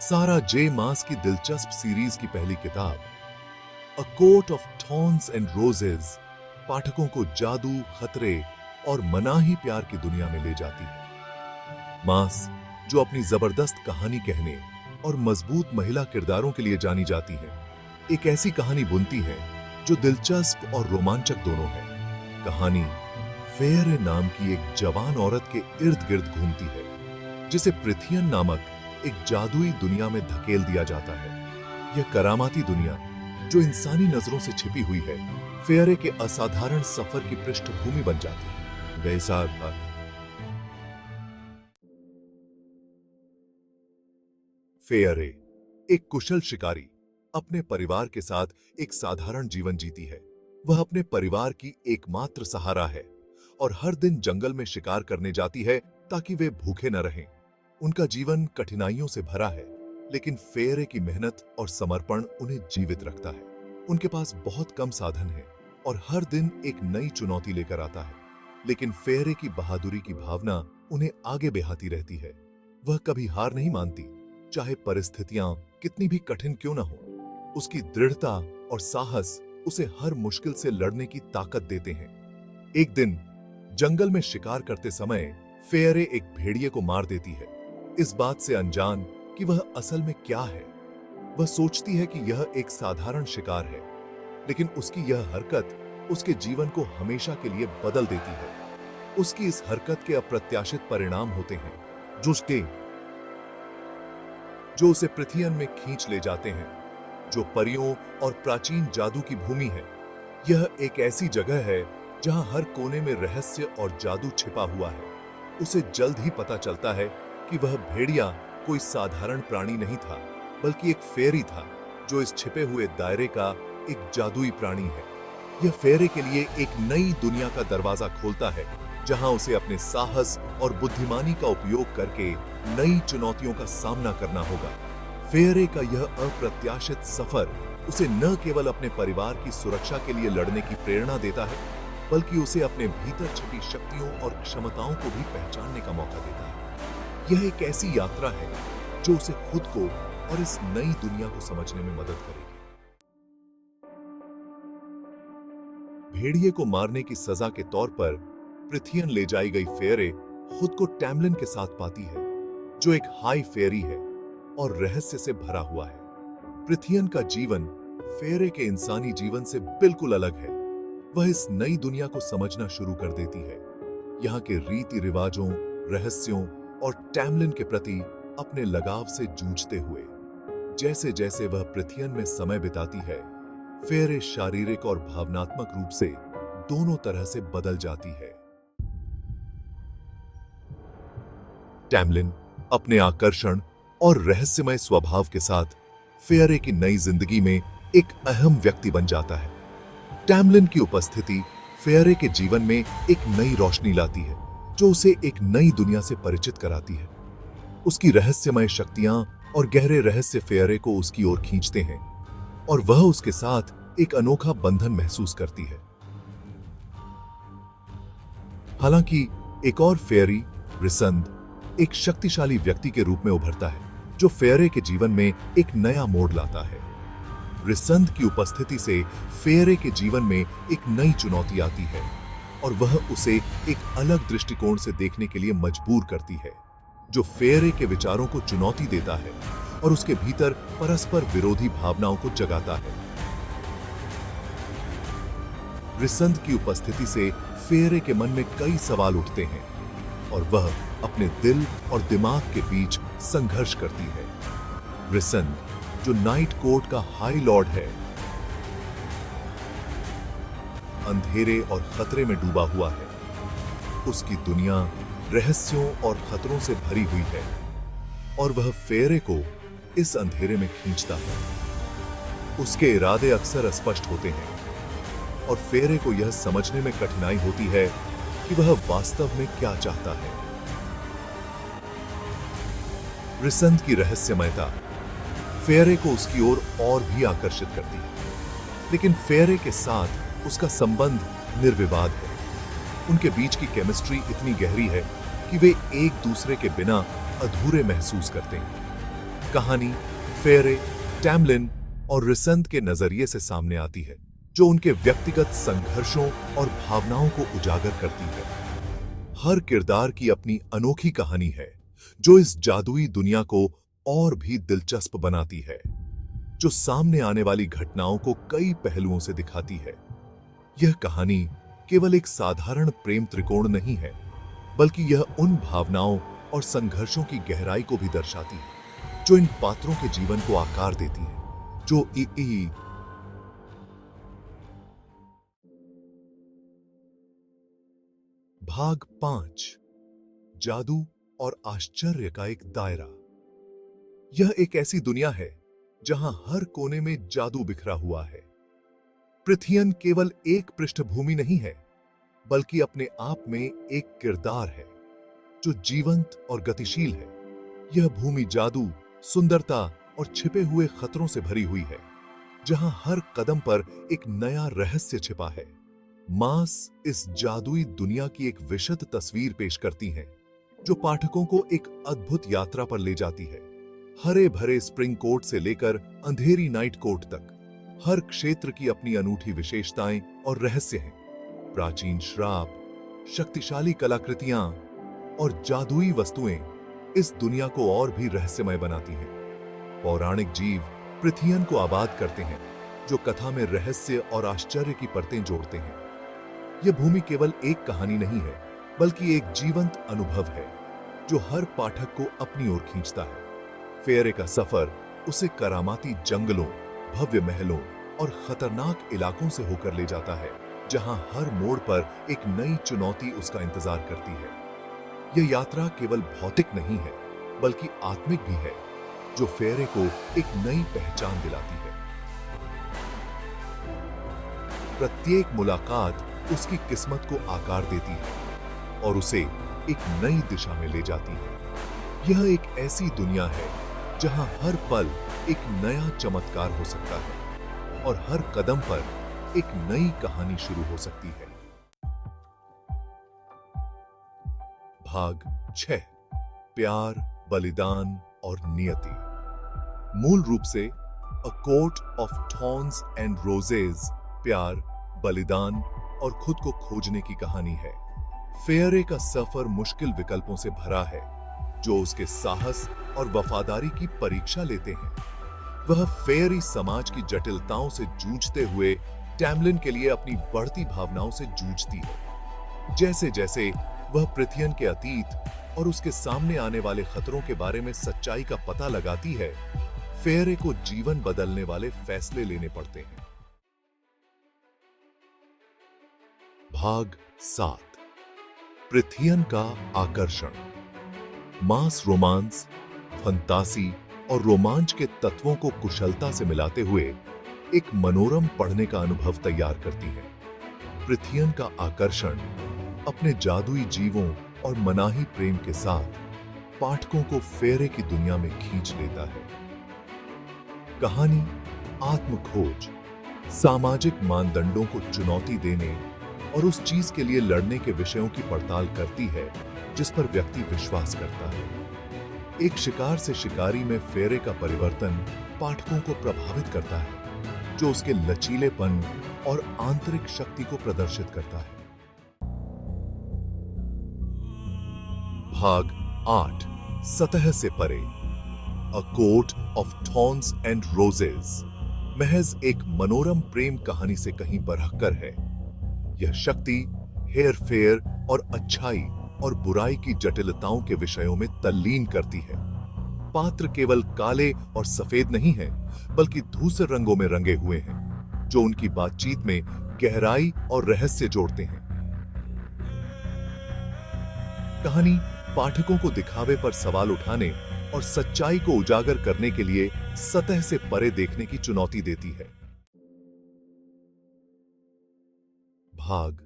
सारा जे मास की दिलचस्प सीरीज की पहली किताब a court of thorns and roses पाठकों को जादू, खतरे और मनाही प्यार की दुनिया में ले जाती है। मास, जो अपनी जबरदस्त कहानी कहने और मजबूत महिला किरदारों के लिए जानी जाती है, एक ऐसी कहानी बुनती है जो दिलचस्प और रोमांचक दोनों है। कहानी फेयर नाम की एक जवान औरत के इर्द गिर्द घूमती है, जिसे पृथियन नामक एक जादुई दुनिया में धकेल दिया जाता है। यह करामाती दुनिया, जो इंसानी नजरों से छिपी हुई है, फेयरे के असाधारण सफर की पृष्ठभूमि बन जाती है। फेयरे, एक कुशल शिकारी, अपने परिवार के साथ एक साधारण जीवन जीती है। वह अपने परिवार की एकमात्र सहारा है और हर दिन जंगल में शिकार करने जाती है ताकि वे भूखे न रहें। उनका जीवन कठिनाइयों से भरा है, लेकिन फेयरे की मेहनत और समर्पण उन्हें जीवित रखता है। उनके पास बहुत कम साधन है और हर दिन एक नई चुनौती लेकर आता है, लेकिन फेयरे की बहादुरी की भावना उन्हें आगे बढ़ाती रहती है। वह कभी हार नहीं मानती, चाहे परिस्थितियां कितनी भी कठिन क्यों न हो। उसकी दृढ़ता और साहस उसे हर मुश्किल से लड़ने की ताकत देते हैं। एक दिन जंगल में शिकार करते समय फेयरे एक भेड़िए को मार देती है, इस बात से अनजान कि वह असल में क्या है। वह सोचती है कि यह एक साधारण शिकार है, लेकिन उसकी यह हरकत उसके जीवन को हमेशा के लिए बदल देती है। उसकी इस हरकत के अप्रत्याशित परिणाम होते हैं, जो उसे पृथियन में खींच ले जाते हैं, जो परियों और प्राचीन जादू की भूमि है। यह एक ऐसी जगह है जहां हर कोने में रहस्य और जादू छिपा हुआ है। उसे जल्द ही पता चलता है कि वह भेड़िया कोई साधारण प्राणी नहीं था, बल्कि एक फेरी था, जो इस छिपे हुए दायरे का एक जादुई प्राणी है। यह फेरे के लिए एक नई दुनिया का दरवाजा खोलता है, जहां उसे अपने साहस और बुद्धिमानी का उपयोग करके नई चुनौतियों का सामना करना होगा। फेरे का यह अप्रत्याशित सफर उसे न केवल अपने परिवार की सुरक्षा के लिए लड़ने की प्रेरणा देता है, बल्कि उसे अपने भीतर छिपी शक्तियों और क्षमताओं को भी पहचानने का मौका देता है। यह एक ऐसी यात्रा है जो उसे खुद को और इस नई दुनिया को समझने में मदद करेगी। भेड़िए को मारने की सजा के तौर पर पृथियन ले जाई गई फेयरे खुद को टैमलिन के साथ पाती है, जो एक हाई फेयरी है और रहस्य से भरा हुआ है। पृथियन का जीवन फेयरे के इंसानी जीवन से बिल्कुल अलग है। वह इस नई दुनिया को समझना शुरू कर देती है, यहाँ के रीति रिवाजों, रहस्यों और टैमलिन के प्रति अपने लगाव से जूझते हुए। जैसे जैसे वह पृथियन में समय बिताती है, फेयरे शारीरिक और भावनात्मक रूप से दोनों तरह से बदल जाती है। टैमलिन अपने आकर्षण और रहस्यमय स्वभाव के साथ फेयरे की नई जिंदगी में एक अहम व्यक्ति बन जाता है। टैमलिन की उपस्थिति फेयरे के जीवन में एक नई रोशनी लाती है, जो उसे एक नई दुनिया से परिचित कराती है। उसकी रहस्यमय शक्तियां और गहरे रहस्य फेयरे को उसकी ओर खींचते हैं और वह उसके साथ एक अनोखा बंधन महसूस करती है। हालांकि एक और फेयरी, रिसंद, एक शक्तिशाली व्यक्ति के रूप में उभरता है, जो फेयरे के जीवन में एक नया मोड़ लाता है। रिसंद की उपस्थिति से फेयरे के जीवन में एक नई चुनौती आती है और वह उसे एक अलग दृष्टिकोण से देखने के लिए मजबूर करती है, जो फेयरे के विचारों को चुनौती देता है और उसके भीतर परस्पर विरोधी भावनाओं को जगाता है। रिसंद की उपस्थिति से फेयरे के मन में कई सवाल उठते हैं और वह अपने दिल और दिमाग के बीच संघर्ष करती है। रिसंद, जो नाइट कोर्ट का हाई लॉर्ड है, अंधेरे और खतरे में डूबा हुआ है। उसकी दुनिया रहस्यों और खतरों से भरी हुई है और वह फेयरे को इस अंधेरे में खींचता है। उसके इरादे अक्सर अस्पष्ट होते हैं और फेयरे को यह समझने में कठिनाई होती है कि वह वास्तव में क्या चाहता है। रिसंद की रहस्यमयता फेयरे को उसकी ओर और भी आकर्षित करती है, लेकिन फेयरे के साथ उसका संबंध निर्विवाद है। उनके बीच की केमिस्ट्री इतनी गहरी है कि वे एक दूसरे के बिना अधूरे महसूस करते हैं। कहानी फेरे, टैमलिन और रिसेंट के नजरिए से सामने आती है, जो उनके व्यक्तिगत संघर्षों और भावनाओं को उजागर करती है। हर किरदार की अपनी अनोखी कहानी है, जो इस जादुई दुनिया को और भी दिलचस्प बनाती है, जो सामने आने वाली घटनाओं को कई पहलुओं से दिखाती है। यह कहानी केवल एक साधारण प्रेम त्रिकोण नहीं है, बल्कि यह उन भावनाओं और संघर्षों की गहराई को भी दर्शाती है, जो इन पात्रों के जीवन को आकार देती है। जो भाग 5, जादू और आश्चर्य का एक दायरा। यह एक ऐसी दुनिया है जहां हर कोने में जादू बिखरा हुआ है। पृथियन केवल एक पृष्ठभूमि नहीं है, बल्कि अपने आप में एक किरदार है, जो जीवंत और गतिशील है। यह भूमि जादू, सुंदरता और छिपे हुए खतरों से भरी हुई है, जहां हर कदम पर एक नया रहस्य छिपा है। मास इस जादुई दुनिया की एक विशद तस्वीर पेश करती है, जो पाठकों को एक अद्भुत यात्रा पर ले जाती है। हरे भरे स्प्रिंग कोर्ट से लेकर अंधेरी नाइट कोर्ट तक, हर क्षेत्र की अपनी अनूठी विशेषताएं और रहस्य हैं। प्राचीन श्राप, शक्तिशाली कलाकृतियां और जादुई वस्तुएं इस दुनिया को और भी रहस्यमय बनाती हैं। पौराणिक जीव पृथियन को आबाद करते हैं, जो कथा में रहस्य और आश्चर्य की परतें जोड़ते हैं। यह भूमि केवल एक कहानी नहीं है, बल्कि एक जीवंत अनुभव है, जो हर पाठक को अपनी ओर खींचता है। फेरे का सफर उसे करामाती जंगलों, भव्य महलों और खतरनाक इलाकों से होकर ले जाता है, जहां हर मोड़ पर एक नई चुनौती उसका इंतजार करती है। यह यात्रा केवल भौतिक नहीं है, बल्कि आत्मिक भी है, जो फेरे को एक नई पहचान दिलाती है। प्रत्येक मुलाकात उसकी किस्मत को आकार देती है और उसे एक नई दिशा में ले जाती है। यह एक ऐसी दुनिया है जहां हर पल एक नया चमत्कार हो सकता है और हर कदम पर एक नई कहानी शुरू हो सकती है। भाग 6, प्यार, बलिदान और नियति। मूल रूप से a court of thorns and roses प्यार, बलिदान और खुद को खोजने की कहानी है। फेयरे का सफर मुश्किल विकल्पों से भरा है, जो उसके साहस और वफादारी की परीक्षा लेते हैं। वह फेयरी समाज की जटिलताओं से जूझते हुए टैमलिन के लिए अपनी बढ़ती भावनाओं से जूझती है। जैसे जैसे वह पृथियन के अतीत और उसके सामने आने वाले खतरों के बारे में सच्चाई का पता लगाती है, फेयरे को जीवन बदलने वाले फैसले लेने पड़ते हैं। भाग 7, पृथियन का आकर्षण। मास रोमांस, फंतासी और रोमांच के तत्वों को कुशलता से मिलाते हुए एक मनोरम पढ़ने का अनुभव तैयार करती है। पृथियन का आकर्षण अपने जादुई जीवों और मनाही प्रेम के साथ पाठकों को फेरे की दुनिया में खींच लेता है। कहानी आत्मखोज, सामाजिक मानदंडों को चुनौती देने और उस चीज के लिए लड़ने के विषयों की पड़ताल करती है जिस पर व्यक्ति विश्वास करता है। एक शिकार से शिकारी में फेरे का परिवर्तन पाठकों को प्रभावित करता है, जो उसके लचीलेपन और आंतरिक शक्ति को प्रदर्शित करता है। भाग 8, सतह से परे। A court of thorns and roses महज एक मनोरम प्रेम कहानी से कहीं बढ़कर है। यह शक्ति, हेर फेर और अच्छाई और बुराई की जटिलताओं के विषयों में तल्लीन करती है। पात्र केवल काले और सफेद नहीं हैं, बल्कि धूसर रंगों में रंगे हुए हैं, जो उनकी बातचीत में गहराई और रहस्य जोड़ते हैं। कहानी पाठकों को दिखावे पर सवाल उठाने और सच्चाई को उजागर करने के लिए सतह से परे देखने की चुनौती देती है। भाग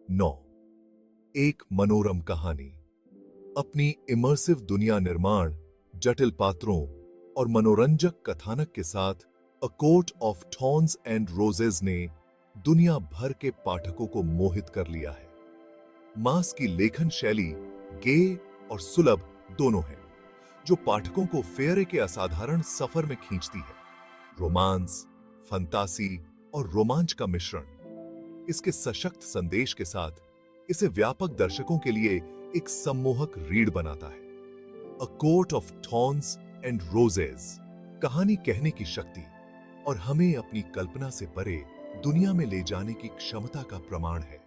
9, एक मनोरम कहानी। अपनी इमर्सिव दुनिया निर्माण, जटिल पात्रों और मनोरंजक कथानक के साथ a court of thorns and roses ने दुनिया भर के पाठकों को मोहित कर लिया है। मास की लेखन शैली गेय और सुलभ दोनों है। जो पाठकों को फेयरे के असाधारण सफर में खींचती है। रोमांस, फंतासी और रोमांच का मिश्रण इसके सशक्त संदेश के साथ इसे व्यापक दर्शकों के लिए एक सम्मोहक रीढ़ बनाता है। A court of thorns and roses कहानी कहने की शक्ति और हमें अपनी कल्पना से परे दुनिया में ले जाने की क्षमता का प्रमाण है।